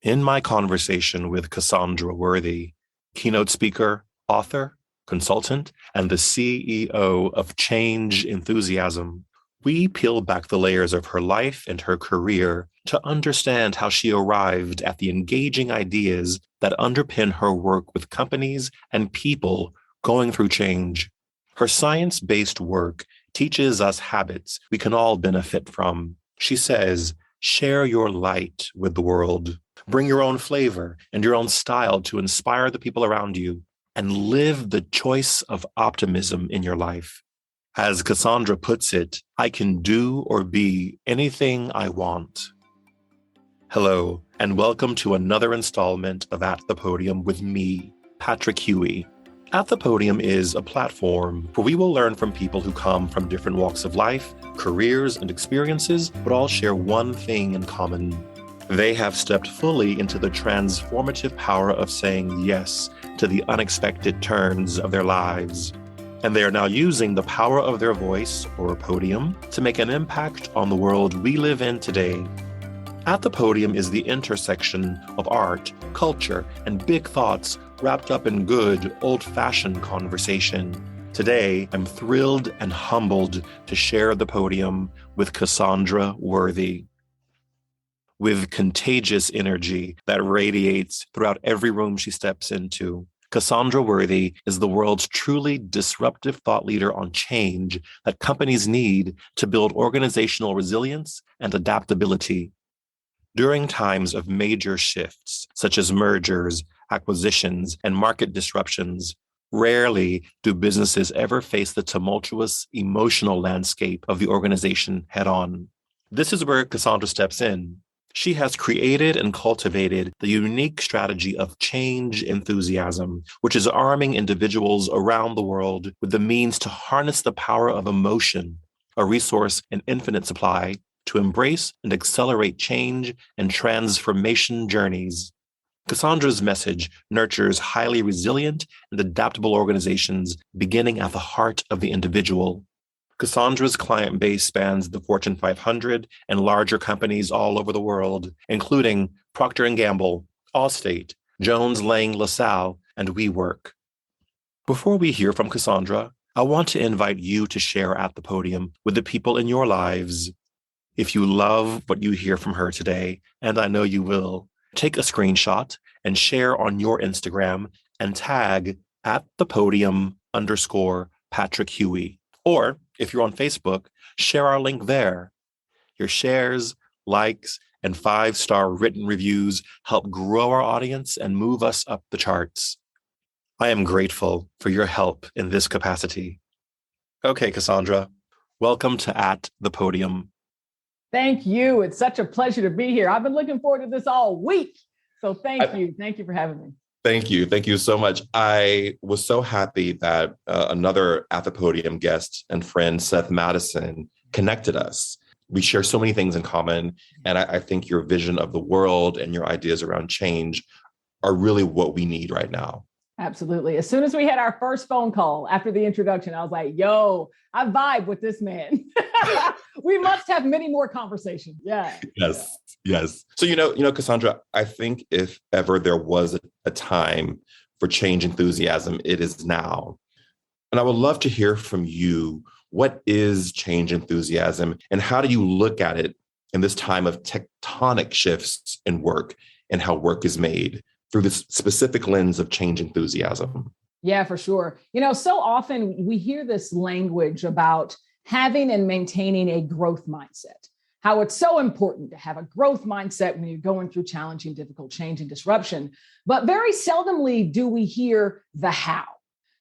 In my conversation with Cassandra Worthy, keynote speaker, author, consultant, and the CEO of Change Enthusiasm, we peel back the layers of her life and her career to understand how she arrived at the engaging ideas that underpin her work with companies and people going through change. Her science-based work teaches us habits we can all benefit from. She says, share your light with the world. Bring your own flavor and your own style to inspire the people around you and live the choice of optimism in your life. As Cassandra puts it, I can do or be anything I want. Hello, and welcome to another installment of At the Podium with me, Patrick Huey. At the Podium is a platform where we will learn from people who come from different walks of life, careers, and experiences, but all share one thing in common. They have stepped fully into the transformative power of saying yes to the unexpected turns of their lives. And they are now using the power of their voice, or podium, to make an impact on the world we live in today. At the Podium is the intersection of art, culture, and big thoughts wrapped up in good, old-fashioned conversation. Today, I'm thrilled and humbled to share the podium with Cassandra Worthy. With contagious energy that radiates throughout every room she steps into, Cassandra Worthy is the world's truly disruptive thought leader on change that companies need to build organizational resilience and adaptability. During times of major shifts, such as mergers, acquisitions, and market disruptions, rarely do businesses ever face the tumultuous emotional landscape of the organization head-on. This is where Cassandra steps in. She has created and cultivated the unique strategy of change enthusiasm, which is arming individuals around the world with the means to harness the power of emotion, a resource in infinite supply, to embrace and accelerate change and transformation journeys. Cassandra's message nurtures highly resilient and adaptable organizations beginning at the heart of the individual. Cassandra's client base spans the Fortune 500 and larger companies all over the world, including Proctor Gamble, Allstate, Jones Lang LaSalle, and WeWork. Before we hear from Cassandra, I want to invite you to share at the podium with the people in your lives. If you love what you hear from her today, and I know you will, take a screenshot and share on your Instagram and tag at the podium _Patrick Huey. Or if you're on Facebook, share our link there. Your shares, likes, and 5-star written reviews help grow our audience and move us up the charts. I am grateful for your help in this capacity. Okay, Cassandra, welcome to At the Podium. Thank you. It's such a pleasure to be here. I've been looking forward to this all week. So thank you. Thank you for having me. Thank you. Thank you so much. I was so happy that another At the Podium guest and friend, Seth Madison, connected us. We share so many things in common. And I think your vision of the world and your ideas around change are really what we need right now. Absolutely. As soon as we had our first phone call after the introduction, I was like, yo, I vibe with this man. We must have many more conversations. Yeah. Yes. So, Cassandra, I think if ever there was a time for change enthusiasm, it is now. And I would love to hear from you. What is change enthusiasm and how do you look at it in this time of tectonic shifts in work and how work is made through this specific lens of change enthusiasm? Yeah, for sure. So often we hear this language about having and maintaining a growth mindset, how it's so important to have a growth mindset when you're going through challenging, difficult change and disruption. But very seldomly do we hear the how.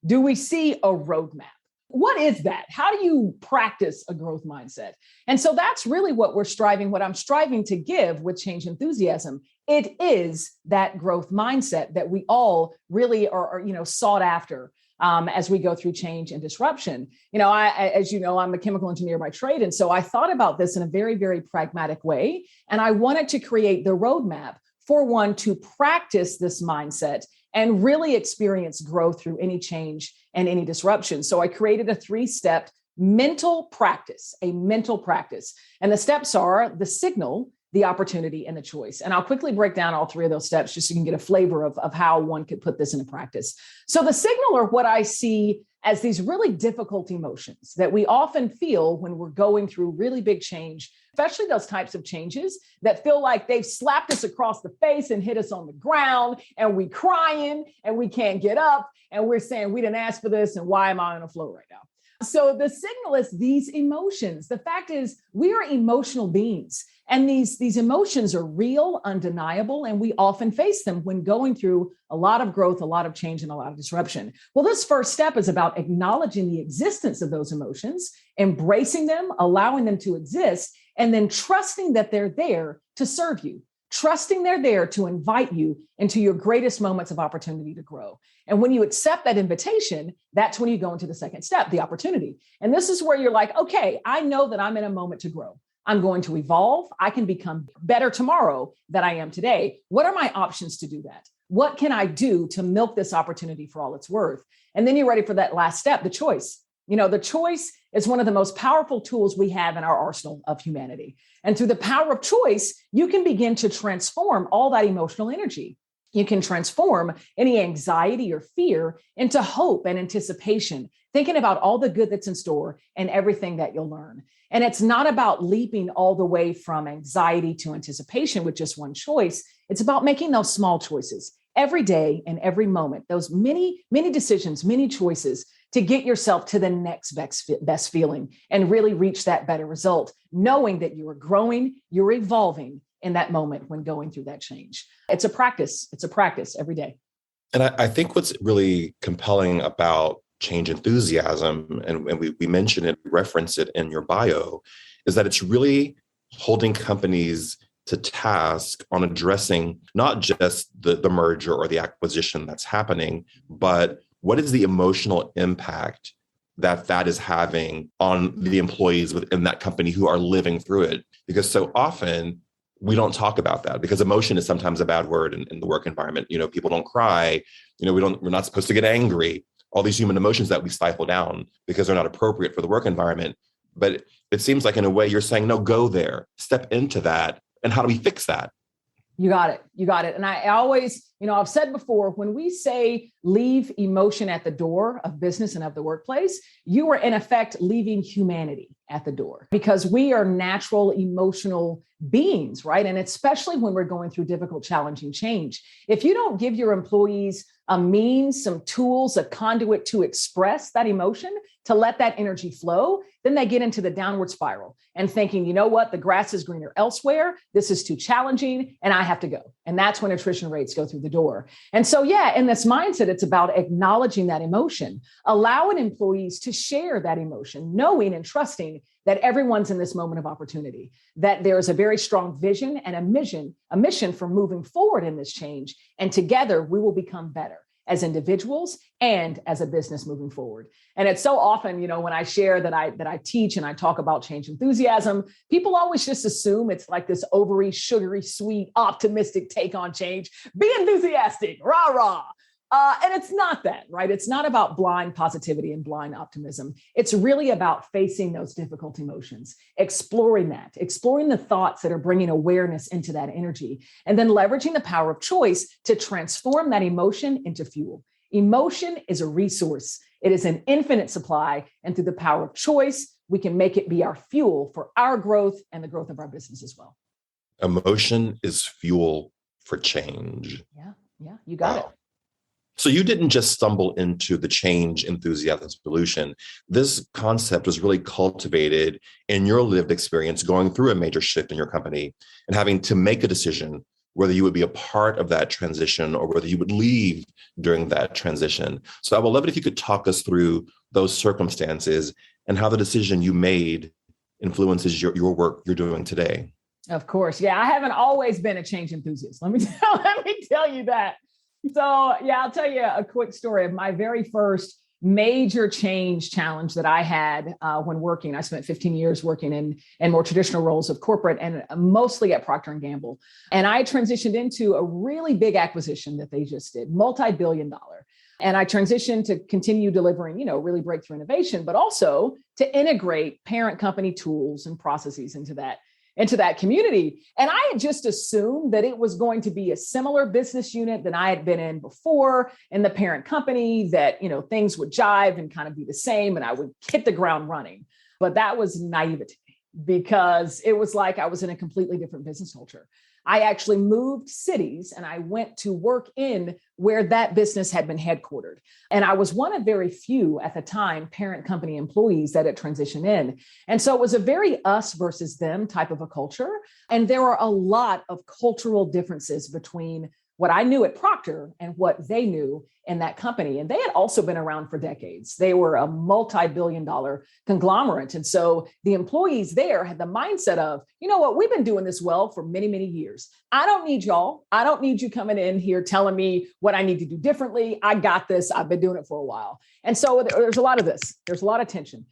Do we see a roadmap? What is that? How do you practice a growth mindset? And so that's really what I'm striving to give with change enthusiasm. It is that growth mindset that we all really are sought after as we go through change and disruption. As you know, I'm a chemical engineer by trade. And so I thought about this in a very, very pragmatic way. And I wanted to create the roadmap for one to practice this mindset and really experience growth through any change and any disruption. So I created a 3-step mental practice, a mental practice. And the steps are the signal, the opportunity, and the choice. And I'll quickly break down all three of those steps just so you can get a flavor of how one could put this into practice. So the signal are what I see as these really difficult emotions that we often feel when we're going through really big change, especially those types of changes that feel like they've slapped us across the face and hit us on the ground, and we crying and we can't get up and we're saying we didn't ask for this and why am I on the floor right now? So the signal is these emotions. The fact is we are emotional beings, and these emotions are real, undeniable, and we often face them when going through a lot of growth, a lot of change, and a lot of disruption. Well, this first step is about acknowledging the existence of those emotions, embracing them, allowing them to exist, and then trusting that they're there to serve you, trusting they're there to invite you into your greatest moments of opportunity to grow. And when you accept that invitation, that's when you go into the second step, the opportunity. And this is where you're like, okay, I know that I'm in a moment to grow. I'm going to evolve. I can become better tomorrow than I am today. What are my options to do that? What can I do to milk this opportunity for all it's worth? And then you're ready for that last step, the choice. The choice is one of the most powerful tools we have in our arsenal of humanity. And through the power of choice, you can begin to transform all that emotional energy. You can transform any anxiety or fear into hope and anticipation, thinking about all the good that's in store and everything that you'll learn. And it's not about leaping all the way from anxiety to anticipation with just one choice. It's about making those small choices every day and every moment, those many, many decisions, many choices to get yourself to the next best feeling and really reach that better result, knowing that you are growing, you're evolving in that moment when going through that change. It's a practice. It's a practice every day. And I think what's really compelling about change enthusiasm, and we mention it, reference it in your bio, is that it's really holding companies to task on addressing not just the merger or the acquisition that's happening, but what is the emotional impact that is having on the employees within that company who are living through it? Because so often we don't talk about that, because emotion is sometimes a bad word in the work environment. People don't cry. We're not supposed to get angry. All these human emotions that we stifle down because they're not appropriate for the work environment. But it seems like in a way you're saying, no, go there, step into that. And how do we fix that? You got it. You got it. And I always, I've said before, when we say leave emotion at the door of business and of the workplace, you are in effect leaving humanity at the door, because we are natural emotional beings, right? And especially when we're going through difficult, challenging change. If you don't give your employees a means, some tools, a conduit to express that emotion, to let that energy flow, then they get into the downward spiral and thinking, you know what, the grass is greener elsewhere. This is too challenging and I have to go. And that's when attrition rates go through the door. And so, in this mindset, it's about acknowledging that emotion, allowing employees to share that emotion, knowing and trusting that everyone's in this moment of opportunity, that there's a very strong vision and a mission for moving forward in this change. And together we will become better as individuals and as a business moving forward. And it's so often, when I share that I teach and I talk about change enthusiasm, people always just assume it's like this overly sugary, sweet, optimistic take on change. Be enthusiastic, rah, rah. And it's not that, right? It's not about blind positivity and blind optimism. It's really about facing those difficult emotions, exploring the thoughts that are bringing awareness into that energy, and then leveraging the power of choice to transform that emotion into fuel. Emotion is a resource. It is an infinite supply. And through the power of choice, we can make it be our fuel for our growth and the growth of our business as well. Emotion is fuel for change. Yeah, you got it. So you didn't just stumble into the change enthusiasm solution. This concept was really cultivated in your lived experience going through a major shift in your company and having to make a decision whether you would be a part of that transition or whether you would leave during that transition. So I would love it if you could talk us through those circumstances and how the decision you made influences your work you're doing today. Of course. Yeah, I haven't always been a change enthusiast. Let me tell you that. So, I'll tell you a quick story of my very first major change challenge that I had when working. I spent 15 years working in more traditional roles of corporate and mostly at Proctor Gamble. And I transitioned into a really big acquisition that they just did, multi-billion-dollar. And I transitioned to continue delivering, really breakthrough innovation, but also to integrate parent company tools and processes into that. into that community. And I had just assumed that it was going to be a similar business unit than I had been in before in the parent company, that, things would jive and kind of be the same and I would hit the ground running. But that was naivety, because it was like I was in a completely different business culture. I actually moved cities and I went to work in where that business had been headquartered. And I was one of very few at the time parent company employees that had transitioned in. And so it was a very us versus them type of a culture. And there were a lot of cultural differences between what I knew at Proctor and what they knew in that company. And they had also been around for decades. They were a multi-billion-dollar conglomerate. And so the employees there had the mindset of, you know what, we've been doing this well for many, many years. I don't need y'all. I don't need you coming in here telling me what I need to do differently. I got this. I've been doing it for a while. And so there's a lot of this. There's a lot of tension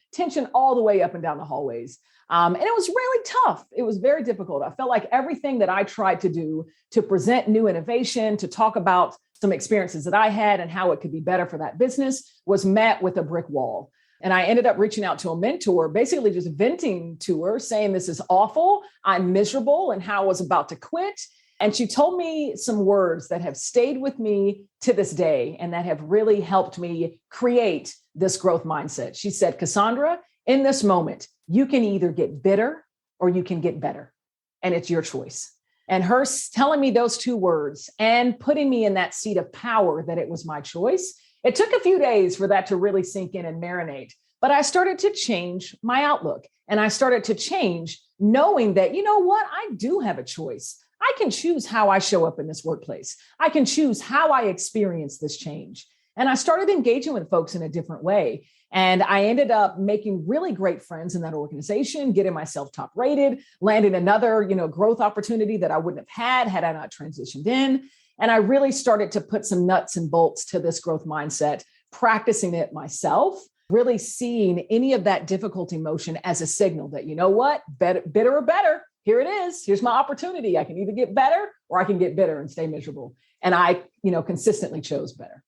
all the way up and down the hallways. And it was really tough. It was very difficult. I felt like everything that I tried to do to present new innovation, to talk about some experiences that I had and how it could be better for that business, was met with a brick wall. And I ended up reaching out to a mentor, basically just venting to her, saying, this is awful, I'm miserable, and how I was about to quit. And she told me some words that have stayed with me to this day and that have really helped me create this growth mindset. She said, Cassandra, in this moment, you can either get bitter or you can get better. And it's your choice. And her telling me those two words and putting me in that seat of power that it was my choice. It took a few days for that to really sink in and marinate. But I started to change my outlook. And I started to change knowing that, you know what, I do have a choice. I can choose how I show up in this workplace. I can choose how I experience this change. And I started engaging with folks in a different way. And I ended up making really great friends in that organization, getting myself top rated, landing another, growth opportunity that I wouldn't have had I not transitioned in. And I really started to put some nuts and bolts to this growth mindset, practicing it myself, really seeing any of that difficult emotion as a signal that, you know what, bitter or better, here it is. Here's my opportunity. I can either get better or I can get bitter and stay miserable. And I, consistently chose better.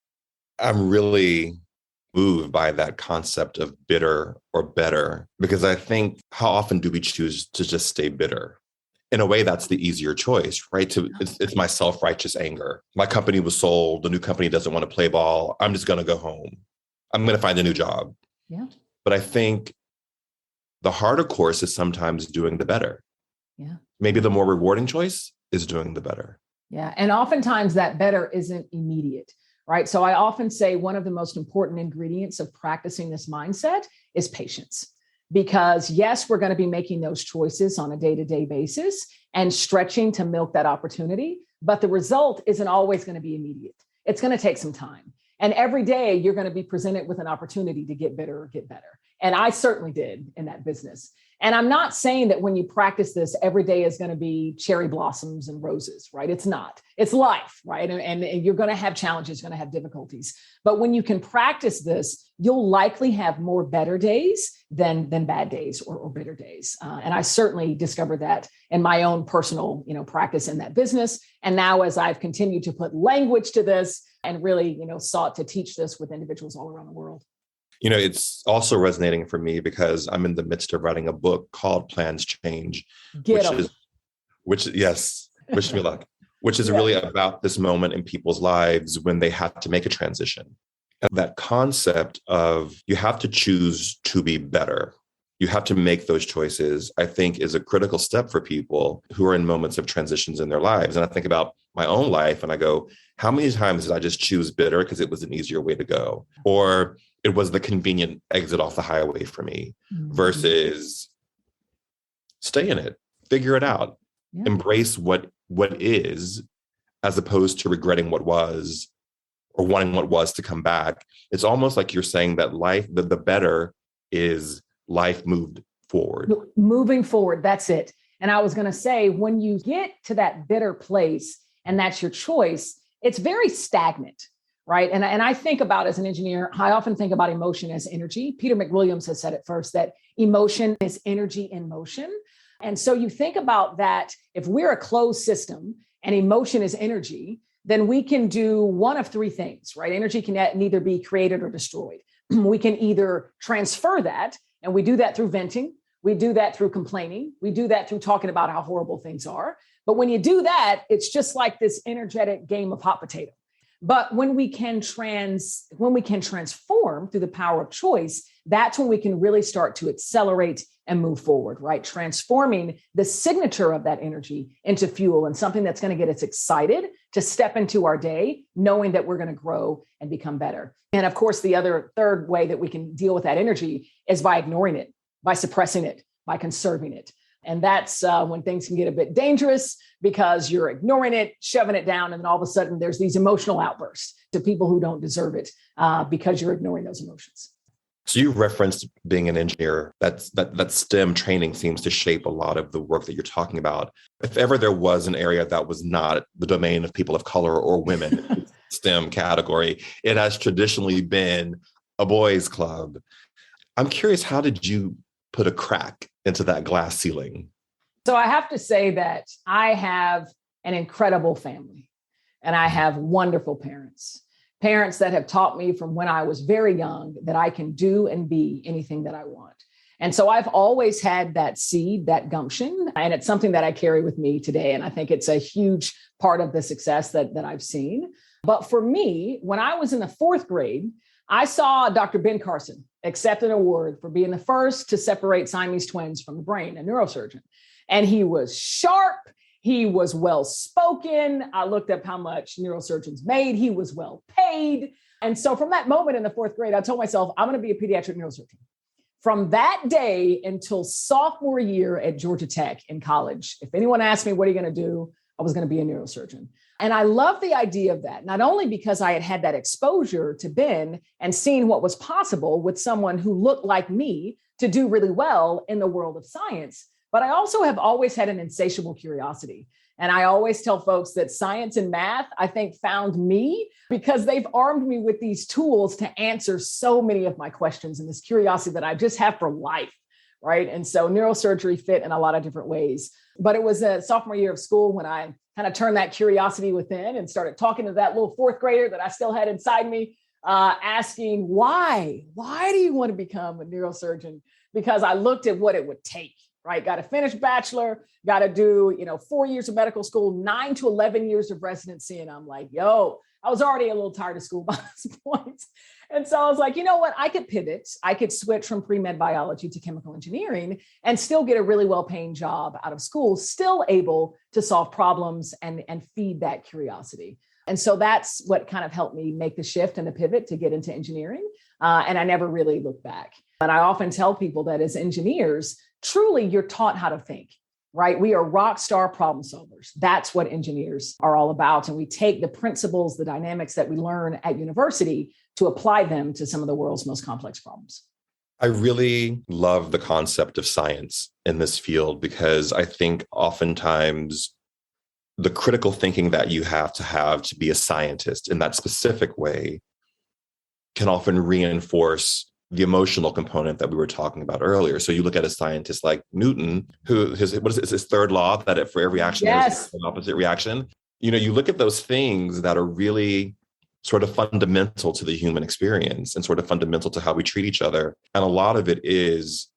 I'm really moved by that concept of bitter or better, because I think, how often do we choose to just stay bitter? In a way, that's the easier choice, right? It's my self-righteous anger. My company was sold. The new company doesn't want to play ball. I'm just going to go home. I'm going to find a new job. Yeah. But I think the harder course is sometimes doing the better. Yeah. Maybe the more rewarding choice is doing the better. Yeah. And oftentimes that better isn't immediate. Right. So I often say one of the most important ingredients of practicing this mindset is patience, because yes, we're going to be making those choices on a day-to-day basis and stretching to milk that opportunity. But the result isn't always going to be immediate. It's going to take some time. And every day you're going to be presented with an opportunity to get better or get better. And I certainly did in that business. And I'm not saying that when you practice this, every day is going to be cherry blossoms and roses, right? It's not. It's life, right? And you're going to have challenges, going to have difficulties. But when you can practice this, you'll likely have more better days than bad days or bitter days. And I certainly discovered that in my own personal, practice in that business. And now as I've continued to put language to this and really, sought to teach this with individuals all around the world. It's also resonating for me because I'm in the midst of writing a book called Plans Change, wish me luck, which is really about this moment in people's lives when they have to make a transition. And that concept of you have to choose to be better. You have to make those choices, I think, is a critical step for people who are in moments of transitions in their lives. And I think about my own life and I go, how many times did I just choose bitter because it was an easier way to go? Or it was the convenient exit off the highway for me versus stay in it, figure it out, embrace what is, as opposed to regretting what was or wanting what was to come back. It's almost like you're saying that life, the better is life moved forward. Moving forward, that's it. And I was going to say, when you get to that bitter place and that's your choice, it's very stagnant. Right. And I think about, as an engineer, I often think about emotion as energy. Peter McWilliams has said it first, that emotion is energy in motion. And so you think about that, if we're a closed system and emotion is energy, then we can do one of three things, right? Energy can neither be created or destroyed. We can either transfer that, and we do that through venting, We do that through complaining. We do that through talking about how horrible things are. But when you do that, it's just like this energetic game of hot potato. But when we can transform through the power of choice, that's when we can really start to accelerate and move forward, right? Transforming the signature of that energy into fuel and something that's going to get us excited to step into our day, knowing that we're going to grow and become better. And of course, the other third way that we can deal with that energy is by ignoring it, by suppressing it, by conserving it. And that's when things can get a bit dangerous because you're ignoring it, shoving it down, and then all of a sudden there's these emotional outbursts to people who don't deserve it because you're ignoring those emotions. So you referenced being an engineer. That STEM training seems to shape a lot of the work that you're talking about. If ever there was an area that was not the domain of people of color or women, STEM category, it has traditionally been a boys' club. I'm curious, how did you put a crack into that glass ceiling? So I have to say that I have an incredible family and I have wonderful parents that have taught me from when I was very young that I can do and be anything that I want. And so I've always had that seed, that gumption, and it's something that I carry with me today. And I think it's a huge part of the success that I've seen. But for me, when I was in the fourth grade, I saw Dr. Ben Carson accept an award for being the first to separate Siamese twins from the brain, a neurosurgeon. And he was sharp. He was well-spoken. I looked up how much neurosurgeons made. He was well paid. And so from that moment in the fourth grade, I told myself, I'm going to be a pediatric neurosurgeon. From that day until sophomore year at Georgia Tech in college, if anyone asked me, what are you going to do? I was going to be a neurosurgeon. And I love the idea of that, not only because I had had that exposure to Ben and seen what was possible with someone who looked like me to do really well in the world of science, but I also have always had an insatiable curiosity. And I always tell folks that science and math, I think, found me because they've armed me with these tools to answer so many of my questions and this curiosity that I just have for life, right? And so neurosurgery fit in a lot of different ways. But it was a sophomore year of school when I kind of turned that curiosity within and started talking to that little fourth grader that I still had inside me, asking, why do you want to become a neurosurgeon? Because I looked at what it would take, right? Got to finish bachelor, got to do, 4 years of medical school, 9 to 11 years of residency. And I'm like, I was already a little tired of school by this point. And so I was like, you know what? I could pivot. I could switch from pre-med biology to chemical engineering and still get a really well-paying job out of school, still able to solve problems and feed that curiosity. And so that's what kind of helped me make the shift and the pivot to get into engineering. And I never really looked back. And I often tell people that as engineers, truly you're taught how to think, right? We are rock star problem solvers. That's what engineers are all about. And we take the principles, the dynamics that we learn at university to apply them to some of the world's most complex problems. I really love the concept of science in this field because I think oftentimes the critical thinking that you have to be a scientist in that specific way can often reinforce the emotional component that we were talking about earlier. So you look at a scientist like Newton, who his third law that for every action there's an opposite reaction. You look at those things that are really sort of fundamental to the human experience and sort of fundamental to how we treat each other. And a lot of it is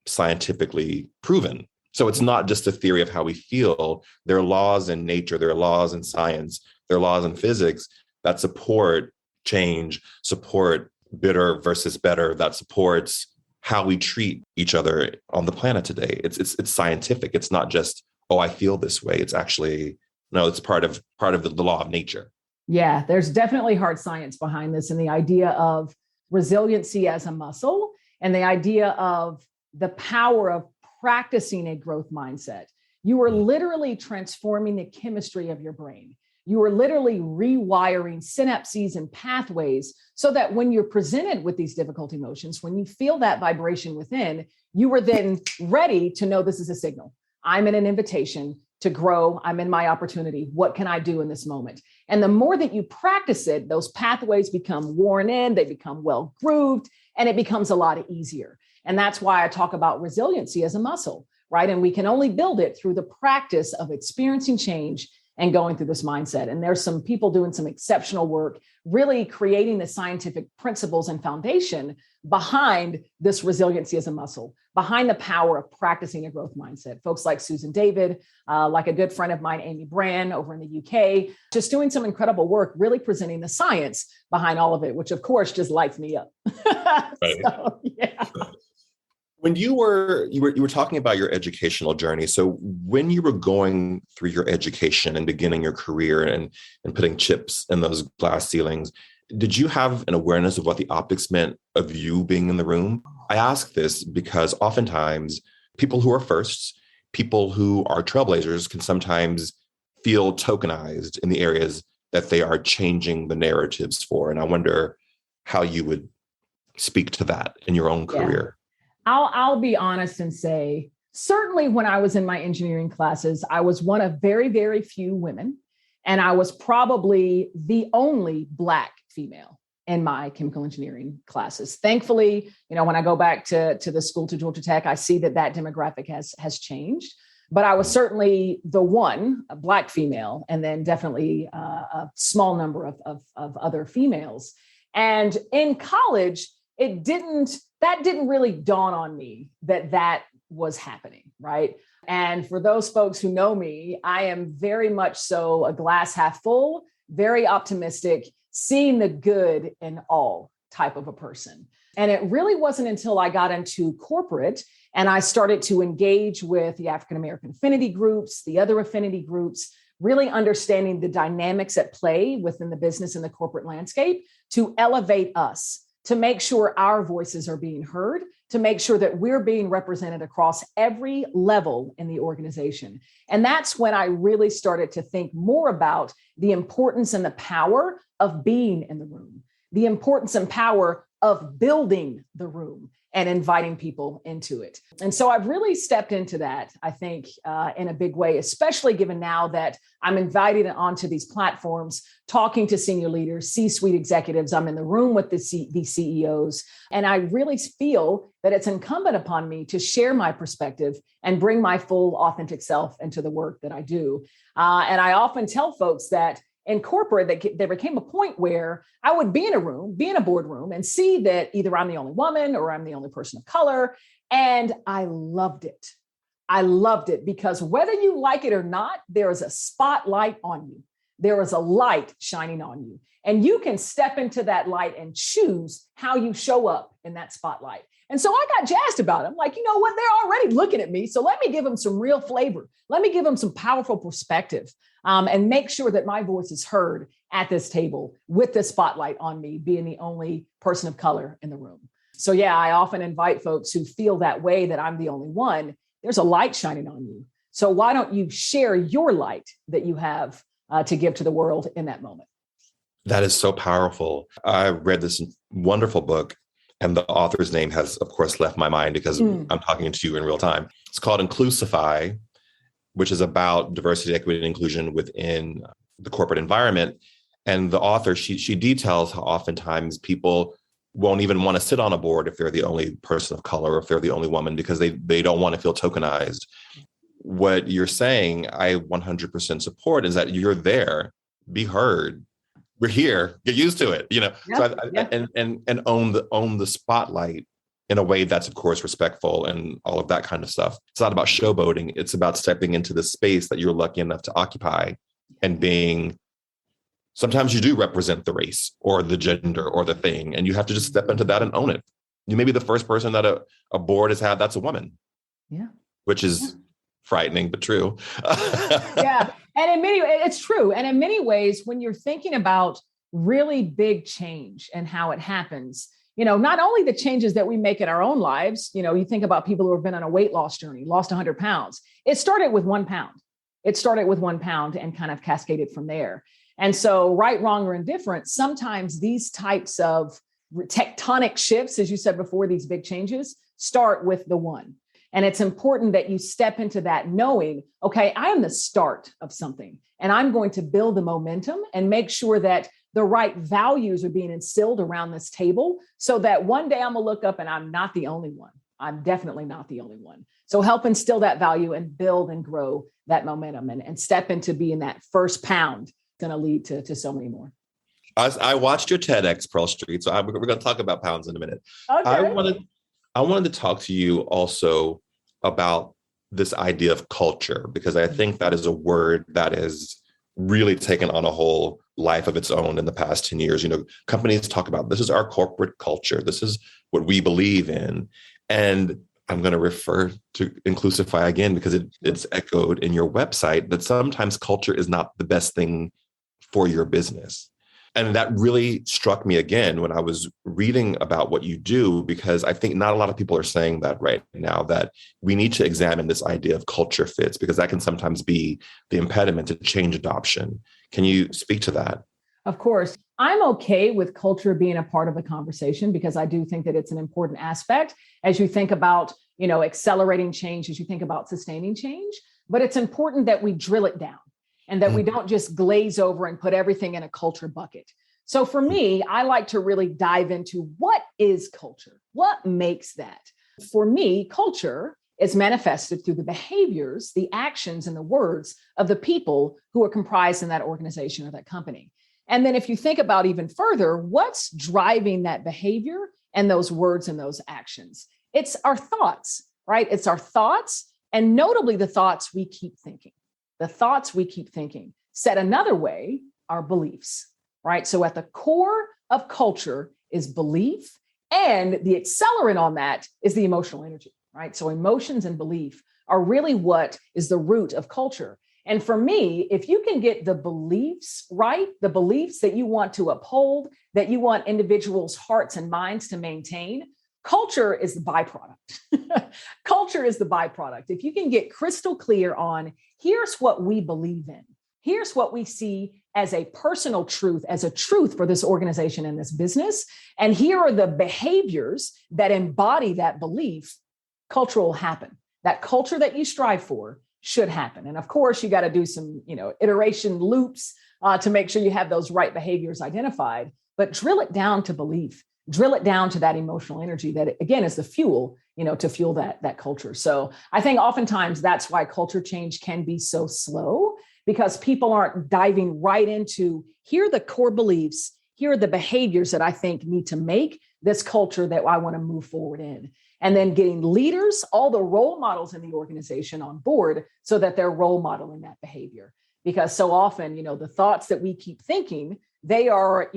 scientifically proven. So it's not just a theory of how we feel. There are laws in nature, there are laws in science, there are laws in physics that support change, support bitter versus better, that supports how we treat each other on the planet today. It's scientific. It's not just, I feel this way. It's actually, no, it's part of the law of nature. Yeah, there's definitely hard science behind this and the idea of resiliency as a muscle and the idea of the power of practicing a growth mindset. You are literally transforming the chemistry of your brain. You are literally rewiring synapses and pathways so that when you're presented with these difficult emotions, when you feel that vibration within, you are then ready to know this is a signal. I'm in an invitation to grow. I'm in my opportunity. What can I do in this moment? And the more that you practice it, those pathways become worn in, they become well grooved, and it becomes a lot easier. And that's why I talk about resiliency as a muscle, right? And we can only build it through the practice of experiencing change and going through this mindset. And there's some people doing some exceptional work, really creating the scientific principles and foundation behind this resiliency as a muscle, behind the power of practicing a growth mindset. Folks like Susan David, like a good friend of mine, Amy Brand over in the UK, just doing some incredible work, really presenting the science behind all of it, which of course just lights me up. Right. So, yeah. When you were talking about your educational journey, so when you were going through your education and beginning your career and putting chips in those glass ceilings, did you have an awareness of what the optics meant of you being in the room? I ask this because oftentimes people who are firsts, people who are trailblazers can sometimes feel tokenized in the areas that they are changing the narratives for. And I wonder how you would speak to that in your own career. I'll be honest and say, certainly when I was in my engineering classes, I was one of very, very few women, and I was probably the only Black female in my chemical engineering classes. Thankfully, when I go back to the school, to Georgia Tech, I see that demographic has changed. But I was certainly the one, a Black female, and then definitely a small number of other females. And in college, that didn't really dawn on me that was happening, right? And for those folks who know me, I am very much so a glass half full, very optimistic, seeing the good in all type of a person. And it really wasn't until I got into corporate and I started to engage with the African American affinity groups, the other affinity groups, really understanding the dynamics at play within the business and the corporate landscape to elevate us, to make sure our voices are being heard, to make sure that we're being represented across every level in the organization. And that's when I really started to think more about the importance and the power of being in the room, the importance and power of building the room and inviting people into it. And so I've really stepped into that, I think, in a big way, especially given now that I'm invited onto these platforms, talking to senior leaders, C-suite executives. I'm in the room with these CEOs. And I really feel that it's incumbent upon me to share my perspective and bring my full authentic self into the work that I do. And I often tell folks that in corporate, there became a point where I would be in a boardroom, and see that either I'm the only woman or I'm the only person of color. And I loved it. I loved it because whether you like it or not, there is a spotlight on you. There is a light shining on you. And you can step into that light and choose how you show up in that spotlight. And so I got jazzed about it. I'm like, you know what? They're already looking at me. So let me give them some real flavor. Let me give them some powerful perspective, and make sure that my voice is heard at this table with the spotlight on me, being the only person of color in the room. So yeah, I often invite folks who feel that way, that I'm the only one. There's a light shining on you. So why don't you share your light that you have to give to the world in that moment? That is so powerful. I read this wonderful book, and the author's name has, of course, left my mind because I'm talking to you in real time. It's called Inclusify, which is about diversity, equity, and inclusion within the corporate environment. And the author, she details how oftentimes people won't even want to sit on a board if they're the only person of color or if they're the only woman, because they don't want to feel tokenized. What you're saying, I 100% support, is that you're there, be heard. We're here, get used to it, Yeah, so and own the spotlight in a way that's, of course, respectful and all of that kind of stuff. It's not about showboating. It's about stepping into the space that you're lucky enough to occupy and being, sometimes you do represent the race or the gender or the thing, and you have to just step into that and own it. You may be the first person that a board has had that's a woman. Yeah. Which is frightening, but true. Yeah. And it's true. And in many ways, when you're thinking about really big change and how it happens, not only the changes that we make in our own lives, you think about people who have been on a weight loss journey, lost 100 pounds. It started with 1 pound. And kind of cascaded from there. And so right, wrong, or indifferent, sometimes these types of tectonic shifts, as you said before, these big changes start with the one. And it's important that you step into that knowing, okay, I am the start of something, and I'm going to build the momentum and make sure that the right values are being instilled around this table so that one day I'm gonna look up and I'm not the only one. I'm definitely not the only one. So help instill that value and build and grow that momentum and step into being that first pound going to lead to so many more. I watched your TEDx, Pearl Street, so we're going to talk about pounds in a minute. Okay. I wanted to talk to you also about this idea of culture, because I think that is a word that has really taken on a whole life of its own in the past 10 years. Companies talk about this is our corporate culture. This is what we believe in. And I'm going to refer to Inclusify again, because it's echoed in your website that sometimes culture is not the best thing for your business. And that really struck me again when I was reading about what you do, because I think not a lot of people are saying that right now, that we need to examine this idea of culture fits, because that can sometimes be the impediment to change adoption. Can you speak to that? Of course. I'm okay with culture being a part of the conversation, because I do think that it's an important aspect as you think about, accelerating change, as you think about sustaining change. But it's important that we drill it down and that we don't just glaze over and put everything in a culture bucket. So for me, I like to really dive into what is culture? What makes that? For me, culture is manifested through the behaviors, the actions, and the words of the people who are comprised in that organization or that company. And then if you think about even further, what's driving that behavior and those words and those actions? It's our thoughts, right? It's our thoughts, and notably the thoughts we keep thinking. The thoughts we keep thinking. Said another way, our beliefs, right? So at the core of culture is belief, and the accelerant on that is the emotional energy, right? So emotions and belief are really what is the root of culture. And for me, if you can get the beliefs right, the beliefs that you want to uphold, that you want individuals' hearts and minds to maintain, culture is the byproduct. Culture is the byproduct. If you can get crystal clear on here's what we believe in, here's what we see as a personal truth, as a truth for this organization and this business, and here are the behaviors that embody that belief, culture will happen. That culture that you strive for should happen. And of course, you got to do some, iteration loops to make sure you have those right behaviors identified, but drill it down to belief, drill it down to that emotional energy that, again, is the fuel, to fuel that culture. So I think oftentimes that's why culture change can be so slow, because people aren't diving right into, here are the core beliefs, here are the behaviors that I think need to make this culture that I want to move forward in. And then getting leaders, all the role models in the organization on board so that they're role modeling that behavior. Because so often, the thoughts that we keep thinking, they are,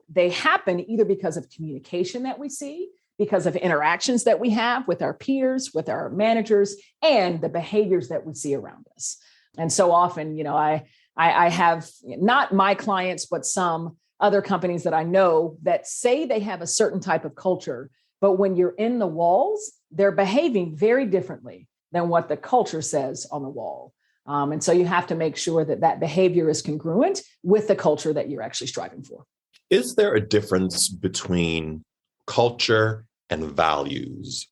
they happen either because of communication that we see, because of interactions that we have with our peers, with our managers, and the behaviors that we see around us. And so often, I have not my clients, but some other companies that I know that say they have a certain type of culture, but when you're in the walls, they're behaving very differently than what the culture says on the wall. And so you have to make sure that that behavior is congruent with the culture that you're actually striving for. Is there a difference between culture and values?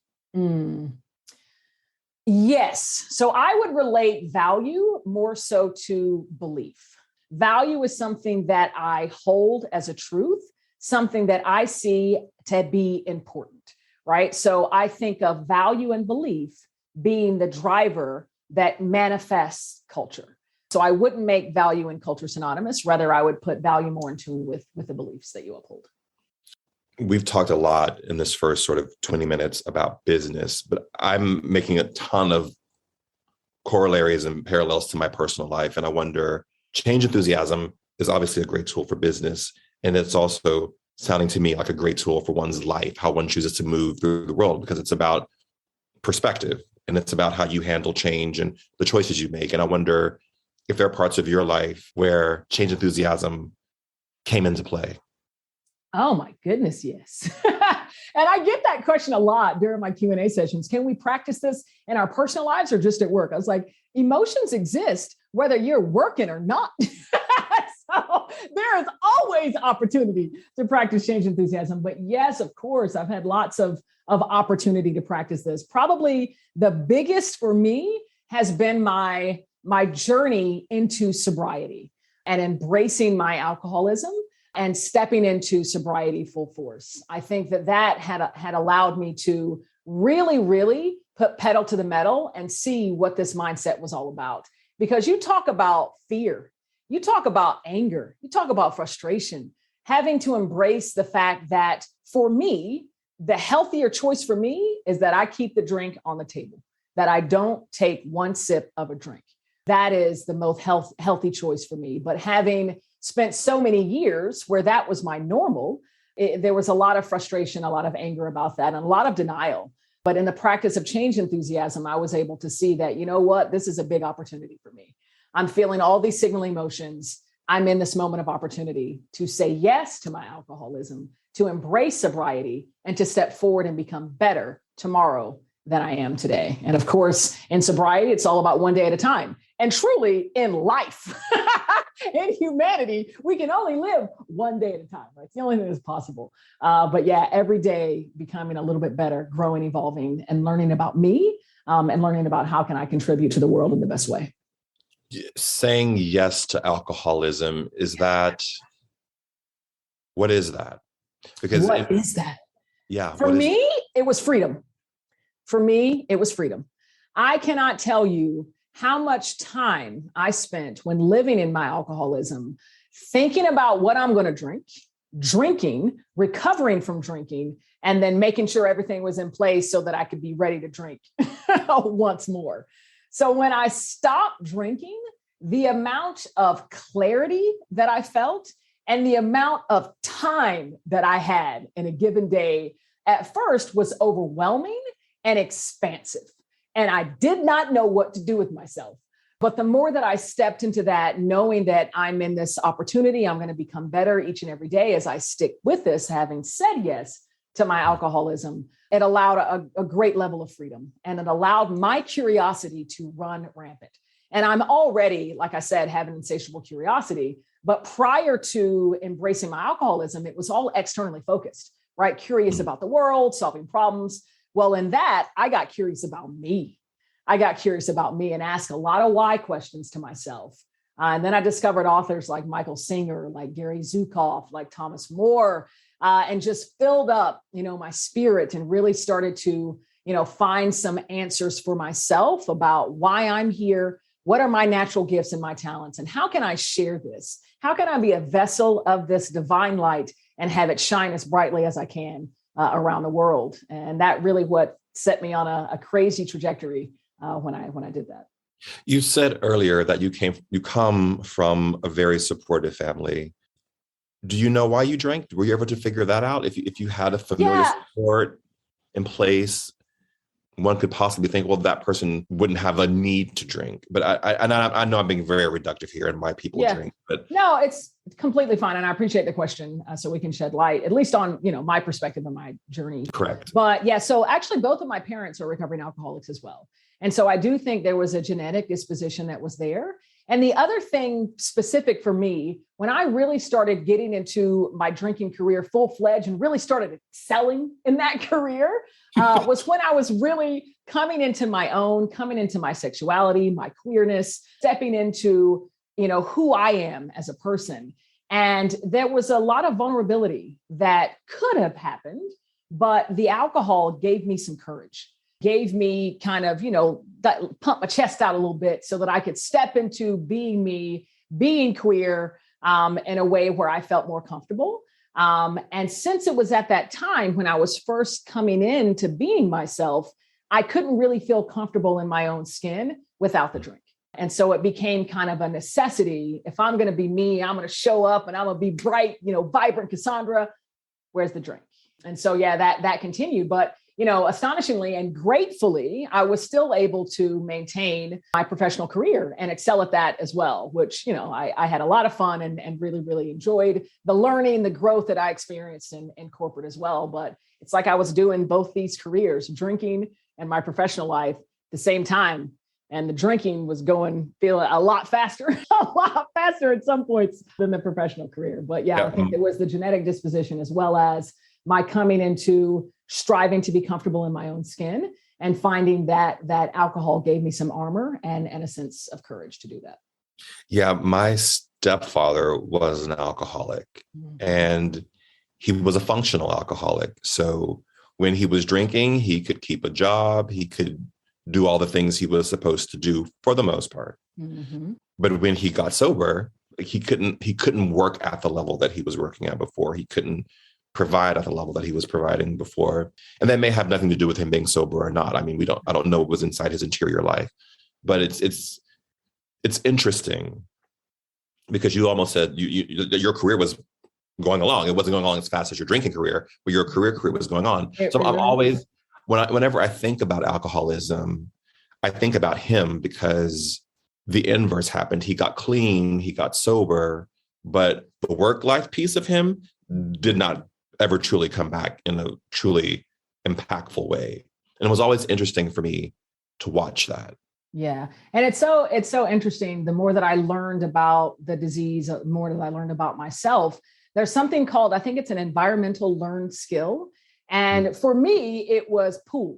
Yes. So I would relate value more so to belief. Value is something that I hold as a truth, something that I see to be important, right? So I think of value and belief being the driver that manifests culture. So I wouldn't make value and culture synonymous. Rather, I would put value more in tune with the beliefs that you uphold. We've talked a lot in this first sort of 20 minutes about business, but I'm making a ton of corollaries and parallels to my personal life. And I wonder, change enthusiasm is obviously a great tool for business. And it's also sounding to me like a great tool for one's life, how one chooses to move through the world, because it's about perspective and it's about how you handle change and the choices you make. And I wonder if there are parts of your life where change enthusiasm came into play. Oh my goodness, yes. And I get that question a lot during my Q&A sessions. Can we practice this in our personal lives or just at work? I was like, emotions exist whether you're working or not. So there is always opportunity to practice change enthusiasm. But yes, of course, I've had lots of opportunity to practice this. Probably the biggest for me has been my journey into sobriety and embracing my alcoholism and stepping into sobriety full force. I think that had allowed me to really put pedal to the metal and see what this mindset was all about. Because you talk about fear, you talk about anger, you talk about frustration, having to embrace the fact that for me, the healthier choice for me is that I keep the drink on the table, that I don't take one sip of a drink. That is the most healthy choice for me. But having spent so many years where that was my normal, there was a lot of frustration, a lot of anger about that, and a lot of denial. But in the practice of change enthusiasm, I was able to see that, you know what, this is a big opportunity for me. I'm feeling all these signaling emotions. I'm in this moment of opportunity to say yes to my alcoholism, to embrace sobriety, and to step forward and become better tomorrow than I am today. And of course, in sobriety, it's all about one day at a time. And truly in life, in humanity, we can only live one day at a time. Right? It's the only thing that's possible. But yeah, every day becoming a little bit better, growing, evolving, and learning about me, and learning about how can I contribute to the world in the best way. Saying yes to alcoholism, what is that? Because what is that? Yeah. For me, it was freedom. For me, it was freedom. I cannot tell you how much time I spent when living in my alcoholism, thinking about what I'm going to drink, drinking, recovering from drinking, and then making sure everything was in place so that I could be ready to drink once more. So when I stopped drinking, the amount of clarity that I felt and the amount of time that I had in a given day at first was overwhelming and expansive. And I did not know what to do with myself. But the more that I stepped into that, knowing that I'm in this opportunity, I'm going to become better each and every day as I stick with this, having said yes to my alcoholism, it allowed a great level of freedom, and it allowed my curiosity to run rampant. And I'm already, like I said, having insatiable curiosity. But prior to embracing my alcoholism, it was all externally focused, right? Curious about the world, solving problems. Well, in that, I got curious about me. I got curious about me and asked a lot of why questions to myself. And then I discovered authors like Michael Singer, like Gary Zukav, like Thomas More, and just filled up, my spirit and really started to, find some answers for myself about why I'm here. What are my natural gifts and my talents? And how can I share this? How can I be a vessel of this divine light and have it shine as brightly as I can around the world? And that really what set me on a crazy trajectory when I did that. You said earlier that you come from a very supportive family. Do you know why you drank? Were you able to figure that out? If you had a familiar support in place, one could possibly think, well, that person wouldn't have a need to drink. But I know I'm being very reductive here, and why people drink. But no, it's completely fine, and I appreciate the question, so we can shed light, at least on my perspective of my journey. Correct. But yeah, so actually, both of my parents are recovering alcoholics as well, and so I do think there was a genetic disposition that was there. And the other thing specific for me, when I really started getting into my drinking career full-fledged and really started excelling in that career, was when I was really coming into my sexuality, my queerness, stepping into, who I am as a person. And there was a lot of vulnerability that could have happened, but the alcohol gave me some courage, gave me kind of, pump my chest out a little bit so that I could step into being me, being queer, in a way where I felt more comfortable. And since it was at that time when I was first coming into being myself, I couldn't really feel comfortable in my own skin without the drink. And so it became kind of a necessity. If I'm going to be me, I'm going to show up and I'm going to be bright, vibrant Cassandra. Where's the drink? And so, that continued. But astonishingly and gratefully, I was still able to maintain my professional career and excel at that as well, which, I had a lot of fun and really, really enjoyed the learning, the growth that I experienced in corporate as well. But it's like I was doing both these careers, drinking and my professional life at the same time. And the drinking was feeling a lot faster at some points than the professional career. But I think there was the genetic disposition as well as my coming into striving to be comfortable in my own skin and finding that alcohol gave me some armor and a sense of courage to do that. Yeah, my stepfather was an alcoholic, and he was a functional alcoholic. So when he was drinking, he could keep a job, he could do all the things he was supposed to do for the most part. Mm-hmm. But when he got sober, he couldn't work at the level that he was working at before. He couldn't provide at the level that he was providing before. And that may have nothing to do with him being sober or not. I mean, I don't know what was inside his interior life, but it's interesting because you almost said your career was going along. It wasn't going along as fast as your drinking career, but your career was going on. So I'm always, whenever I think about alcoholism, I think about him because the inverse happened. He got clean, he got sober, but the work-life piece of him did not ever truly come back in a truly impactful way. And it was always interesting for me to watch that. Yeah. And it's so interesting. The more that I learned about the disease, the more that I learned about myself, there's something called, I think it's an environmental learned skill. And for me, it was pool,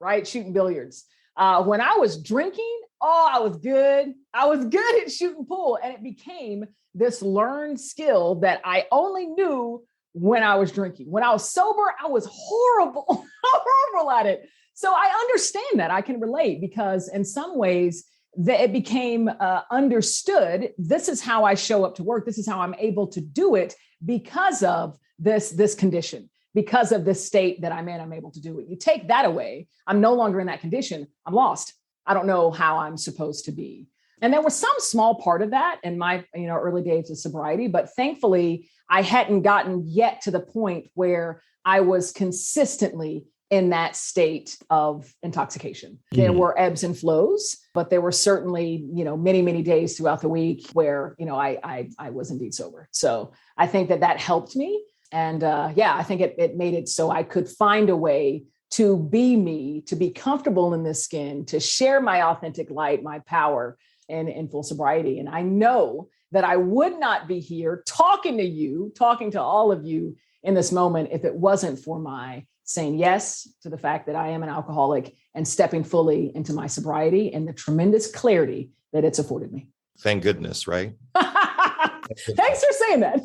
right? Shooting billiards. When I was drinking, I was good. I was good at shooting pool. And it became this learned skill that I only knew when I was drinking. When I was sober, I was horrible, horrible at it. So I understand that. I can relate because in some ways it became understood. This is how I show up to work. This is how I'm able to do it because of this condition, because of this state that I'm in, I'm able to do it. You take that away, I'm no longer in that condition. I'm lost. I don't know how I'm supposed to be. And there was some small part of that in my early days of sobriety, but thankfully I hadn't gotten yet to the point where I was consistently in that state of intoxication. There were ebbs and flows, but there were certainly, many, many days throughout the week where, I was indeed sober. So I think that helped me. And I think it made it so I could find a way to be me, to be comfortable in this skin, to share my authentic light, my power in full sobriety. And I know that I would not be here talking to all of you in this moment if it wasn't for my saying yes to the fact that I am an alcoholic and stepping fully into my sobriety and the tremendous clarity that it's afforded me. Thank goodness, right? Thanks for saying that.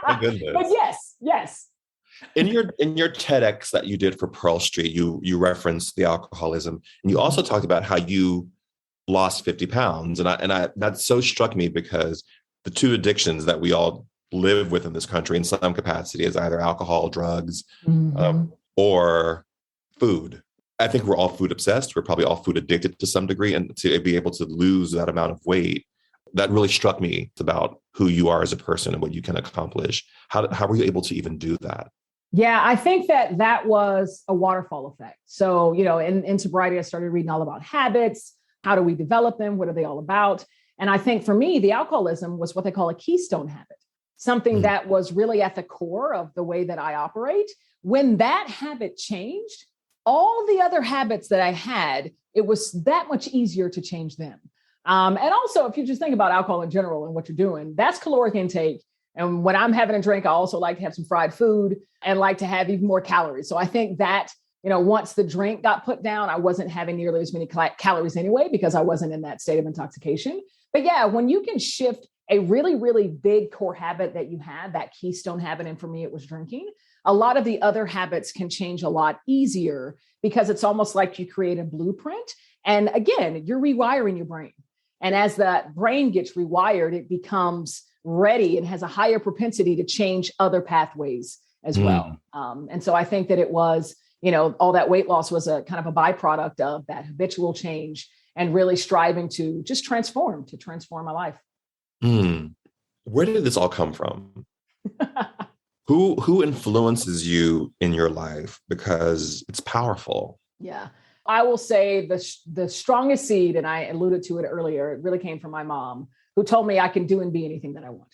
Thank goodness. But yes. In your TEDx that you did for Pearl Street, you referenced the alcoholism, and you also talked about how you lost 50 pounds. And I that so struck me because the two addictions that we all live with in this country in some capacity is either alcohol, drugs, or food. I think we're all food obsessed. We're probably all food addicted to some degree, and to be able to lose that amount of weight, that really struck me about who you are as a person and what you can accomplish. How were you able to even do that? Yeah, I think that was a waterfall effect. So, in sobriety, I started reading all about habits. How do we develop them? What are they all about? And I think for me, the alcoholism was what they call a keystone habit, something that was really at the core of the way that I operate. When that habit changed, all the other habits that I had, it was that much easier to change them. And also, if you just think about alcohol in general and what you're doing, that's caloric intake. And when I'm having a drink, I also like to have some fried food and like to have even more calories. So I think that, once the drink got put down, I wasn't having nearly as many calories anyway, because I wasn't in that state of intoxication. But yeah, when you can shift a really, really big core habit that you have, that keystone habit, and for me, it was drinking, a lot of the other habits can change a lot easier because it's almost like you create a blueprint. And again, you're rewiring your brain. And as that brain gets rewired, it becomes ready and has a higher propensity to change other pathways as well. And so I think that it was, all that weight loss was a kind of a byproduct of that habitual change and really striving to just transform my life. Where did this all come from? Who influences you in your life? Because it's powerful. Yeah. I will say the strongest seed, and I alluded to it earlier, it really came from my mom, who told me I can do and be anything that I want.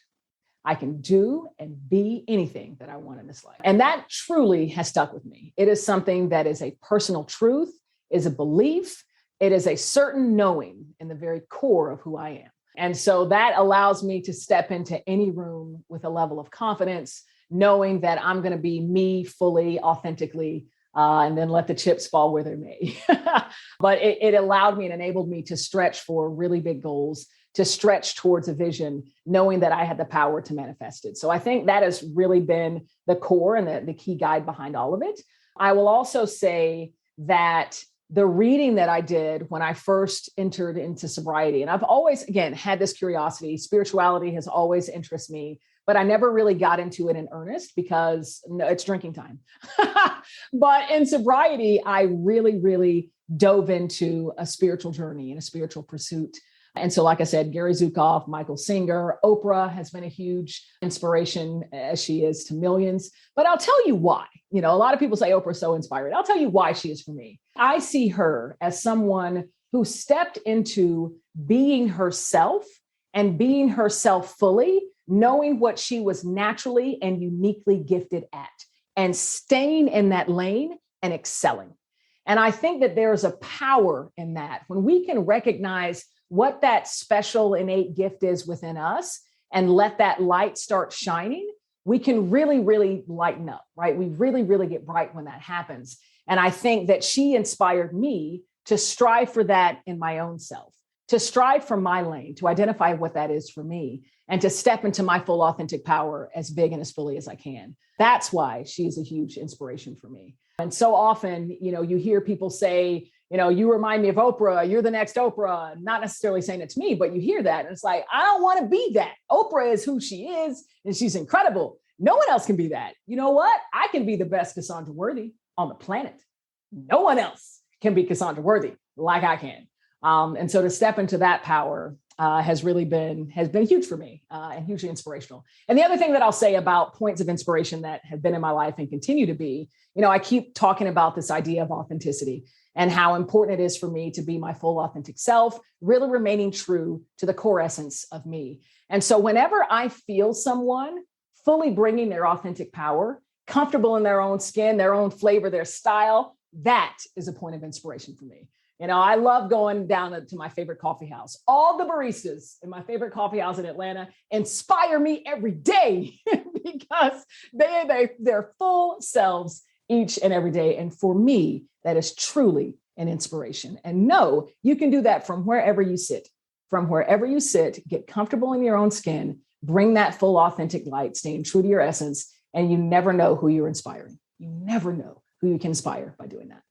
I can do and be anything that I want in this life. And that truly has stuck with me. It is something that is a personal truth, is a belief. It is a certain knowing in the very core of who I am. And so that allows me to step into any room with a level of confidence, knowing that I'm going to be me fully, authentically, and then let the chips fall where they may. But it allowed me and enabled me to stretch for really big goals, to stretch towards a vision, knowing that I had the power to manifest it. So I think that has really been the core and the key guide behind all of it. I will also say that the reading that I did when I first entered into sobriety, and I've always, again, had this curiosity, spirituality has always interested me, but I never really got into it in earnest because it's drinking time. But in sobriety, I really, really dove into a spiritual journey and a spiritual pursuit. And so, like I said, Gary Zukav, Michael Singer, Oprah has been a huge inspiration, as she is to millions. But I'll tell you why. A lot of people say Oprah's so inspiring. I'll tell you why she is for me. I see her as someone who stepped into being herself and being herself fully, knowing what she was naturally and uniquely gifted at, and staying in that lane and excelling. And I think that there's a power in that when we can recognize what that special innate gift is within us and let that light start shining, we can really, really lighten up, right? We really, really get bright when that happens. And I think that she inspired me to strive for that in my own self, to strive for my lane, to identify what that is for me, and to step into my full authentic power as big and as fully as I can. That's why she's a huge inspiration for me. And so often, you hear people say, you remind me of Oprah, you're the next Oprah, not necessarily saying it to me, but you hear that. And it's like, I don't want to be that. Oprah is who she is, and she's incredible. No one else can be that. You know what? I can be the best Cassandra Worthy on the planet. No one else can be Cassandra Worthy like I can. And so to step into that power has been huge for me and hugely inspirational. And the other thing that I'll say about points of inspiration that have been in my life and continue to be, I keep talking about this idea of authenticity and how important it is for me to be my full authentic self, really remaining true to the core essence of me. And so whenever I feel someone fully bringing their authentic power, comfortable in their own skin, their own flavor, their style, that is a point of inspiration for me. I love going down to my favorite coffee house. All the baristas in my favorite coffee house in Atlanta inspire me every day because they're full selves each and every day. And for me, that is truly an inspiration. And no, you can do that from wherever you sit. From wherever you sit, get comfortable in your own skin, bring that full authentic light, staying true to your essence, and you never know who you're inspiring. You never know who you can inspire by doing that.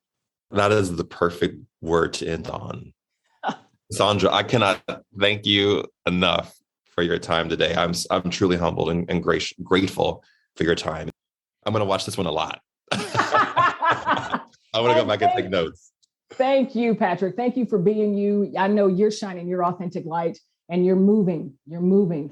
That is the perfect word to end on. Cassandra, I cannot thank you enough for your time today. I'm truly humbled and grateful for your time. I'm going to watch this one a lot. I want to go back and take notes. Thank you, Patrick. Thank you for being you. I know you're shining your authentic light and you're moving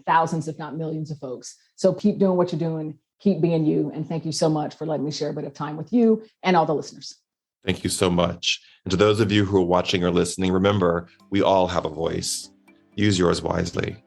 thousands, if not millions of folks. So keep doing what you're doing. Keep being you. And thank you so much for letting me share a bit of time with you and all the listeners. Thank you so much. And to those of you who are watching or listening, remember, we all have a voice. Use yours wisely.